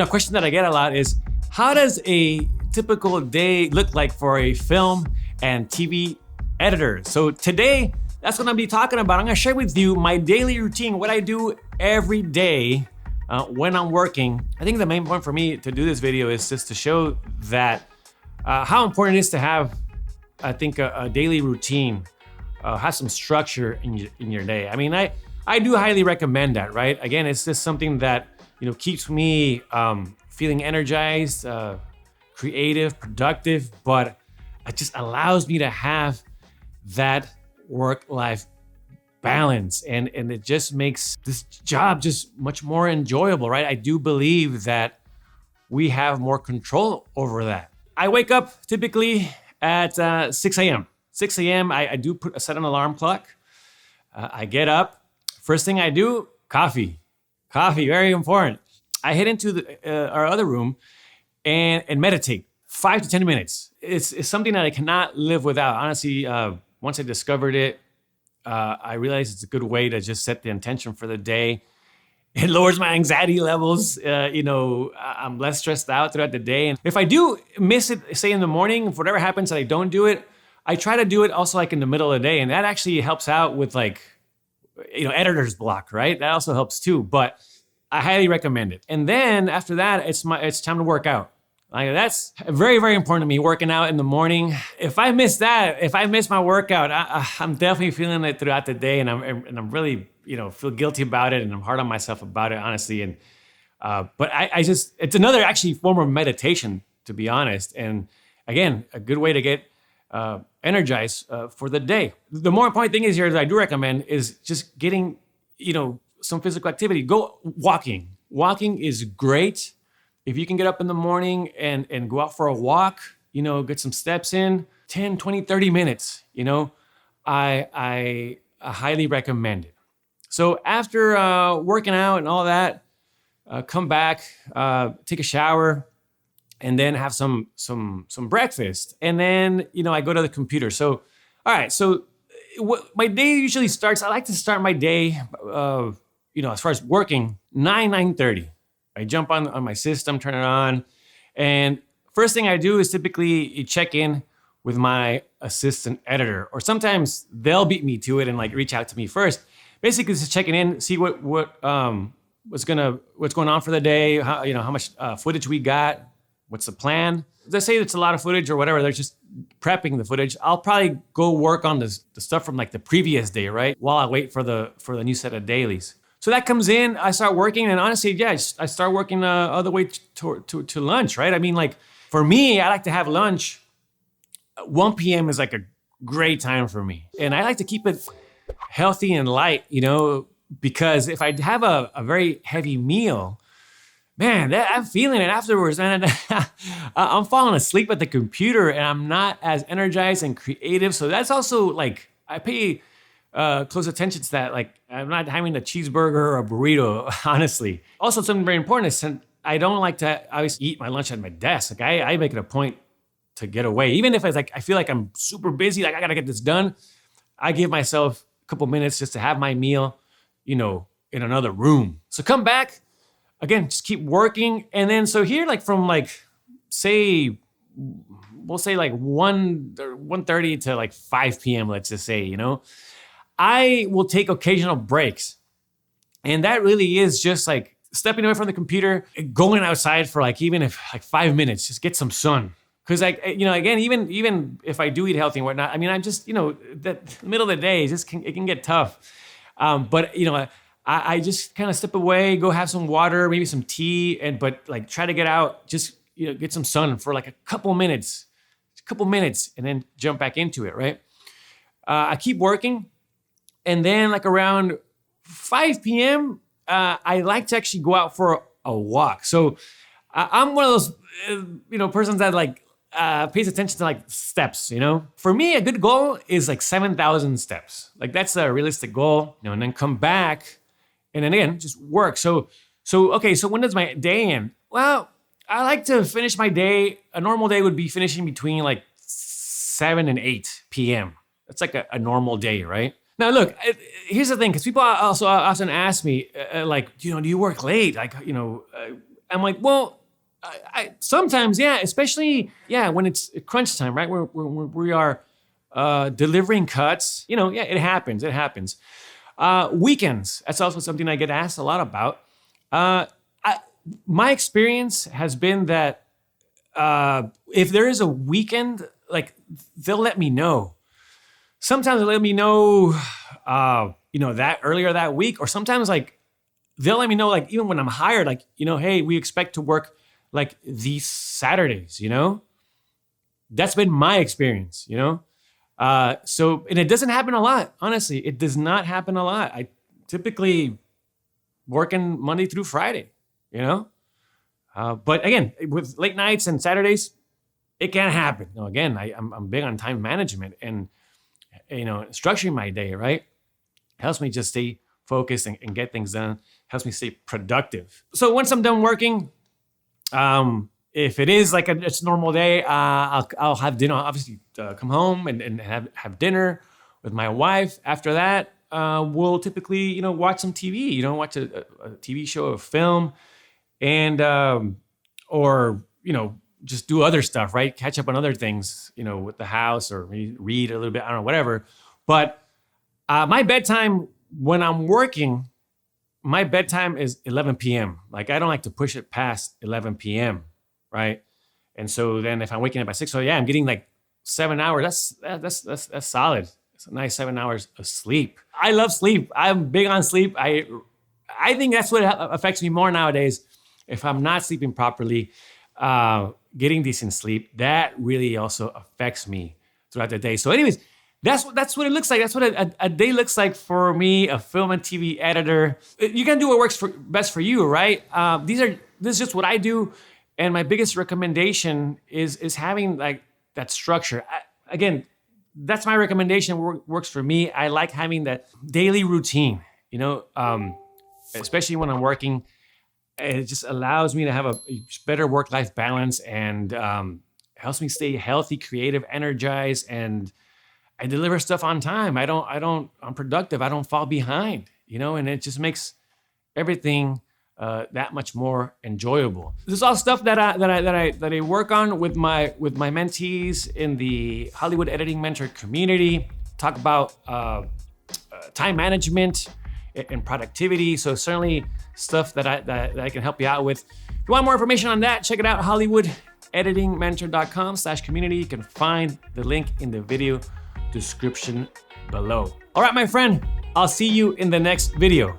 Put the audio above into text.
A question that I get a lot is, how does a typical day look like for a film and TV editor? So today, that's what I'm gonna be talking about. I'm gonna share with you my daily routine, what I do every day when I'm working. I think the main point for me to do this video is just to show that how important it is to have, I think, a daily routine, have some structure in your day. I mean, I do highly recommend that, right? Again, it's just something that keeps me feeling energized, creative, productive, but it just allows me to have that work-life balance, and it just makes this job just much more enjoyable, right? I do believe that we have more control over that. I wake up typically at 6 a.m. 6 a.m. I do set an alarm clock. I get up. First thing I do, coffee. Coffee, very important. I head into our other room and meditate. 5 to 10 minutes. It's something that I cannot live without. Honestly, once I discovered it, I realized it's a good way to just set the intention for the day. It lowers my anxiety levels. I'm less stressed out throughout the day. And if I do miss it, say in the morning, if whatever happens that I don't do it, I try to do it also like in the middle of the day. And that actually helps out with editor's block, right? That also helps too, but I highly recommend it. And then after that, it's time to work out. That's very, very important to me, working out in the morning. If I miss that, if I miss my workout, I'm definitely feeling it throughout the day, and I'm really, feel guilty about it, and I'm hard on myself about it, honestly. And but it's another actually form of meditation, to be honest. And again, a good way to get energized for the day. The more important thing is here that I do recommend is just getting, some physical activity. Go walking. Walking is great. If you can get up in the morning and go out for a walk, get some steps in, 10, 20, 30 minutes, I highly recommend it. So after working out and all that, come back, take a shower, and then have some breakfast. And then, I go to the computer. So, all right, so what my day usually starts, I like to start my day, as far as working, 9:30. I jump on my system, turn it on, and first thing I do is typically check in with my assistant editor, or sometimes they'll beat me to it and reach out to me first. Basically, just checking in, see what's going on for the day, how much footage we got, what's the plan. Let's say it's a lot of footage or whatever, they're just prepping the footage. I'll probably go work on the stuff from the previous day, right? While I wait for the new set of dailies. So that comes in, I start working, and honestly, I start working all the way to lunch, right? I mean, for me, I like to have lunch. 1 p.m. is a great time for me. And I like to keep it healthy and light, because if I have a very heavy meal, man, I'm feeling it afterwards, man. I'm falling asleep at the computer, and I'm not as energized and creative. So that's also I pay close attention to that. I'm not having a cheeseburger or a burrito, honestly. Also, something very important is I don't like to always eat my lunch at my desk. I make it a point to get away. Even if it's I feel like I'm super busy, I gotta get this done, I give myself a couple minutes just to have my meal, in another room. So come back, again, just keep working. And then, so here, from say, we'll say 1:30 to 5 p.m., let's just say, I will take occasional breaks. And that really is just stepping away from the computer, going outside for even if 5 minutes, just get some sun. Because again, even if I do eat healthy and whatnot, I mean, I'm just, the middle of the day, it can get tough. But I just kind of step away, go have some water, maybe some tea, but try to get out, just, get some sun for a couple minutes, and then jump back into it, right? I keep working. And then around 5 p.m., I like to actually go out for a walk. So I'm one of those, persons that pays attention to steps, For me, a good goal is 7,000 steps. That's a realistic goal, and then come back and then again, just work. So when does my day end? Well, I like to finish my day. A normal day would be finishing between 7 and 8 p.m. That's a normal day, right? Now, look, here's the thing, because people also often ask me, do you work late? I'm like, well, I sometimes, yeah, especially, yeah, when it's crunch time, right? We are delivering cuts, you know, yeah, it happens. It happens. Weekends, that's also something I get asked a lot about. My experience has been that if there is a weekend, like they'll let me know. Sometimes they'll let me know, you know, that earlier that week, or sometimes like they'll let me know, like even when I'm hired, like, you know, hey, we expect to work like these Saturdays, you know? That's been my experience, you know? So, and it doesn't happen a lot, honestly. It does not happen a lot. I typically working Monday through Friday, you know? But again, with late nights and Saturdays, it can happen. You know, again, I'm big on time management and, you know, structuring my day, right? Helps me just stay focused and get things done. Helps me stay productive. So once I'm done working, if it is like it's a normal day, I'll have dinner. Obviously, come home and have dinner with my wife. After that, we'll typically, you know, watch some TV. You know, watch a TV show, a film, and or you know, just do other stuff. Right, catch up on other things. You know, with the house or read a little bit. I don't know, whatever. But my bedtime when I'm working, my bedtime is 11 p.m. Like I don't like to push it past 11 p.m. Right, and so then if I'm waking up at 6, so yeah, I'm getting like 7 hours. That's solid. It's a nice 7 hours of sleep. I love sleep. I'm big on sleep. I think that's what affects me more nowadays. If I'm not sleeping properly, getting decent sleep, that really also affects me throughout the day. So anyways, that's what it looks like. That's what a day looks like for me, a film and TV editor. You can do what works best for you, right? This is just what I do. And my biggest recommendation is having like that structure. Again, that's my recommendation. Works for me. I like having that daily routine, you know, especially when I'm working. It just allows me to have a better work-life balance and helps me stay healthy, creative, energized, and I deliver stuff on time. I'm productive. I don't fall behind, you know, and it just makes everything that much more enjoyable. This is all stuff that I work on with my mentees in the Hollywood Editing Mentor community. Talk about time management and productivity. So certainly stuff that I can help you out with. If you want more information on that, check it out, hollywoodeditingmentor.com/community. You can find the link in the video description below. All right, my friend, I'll see you in the next video.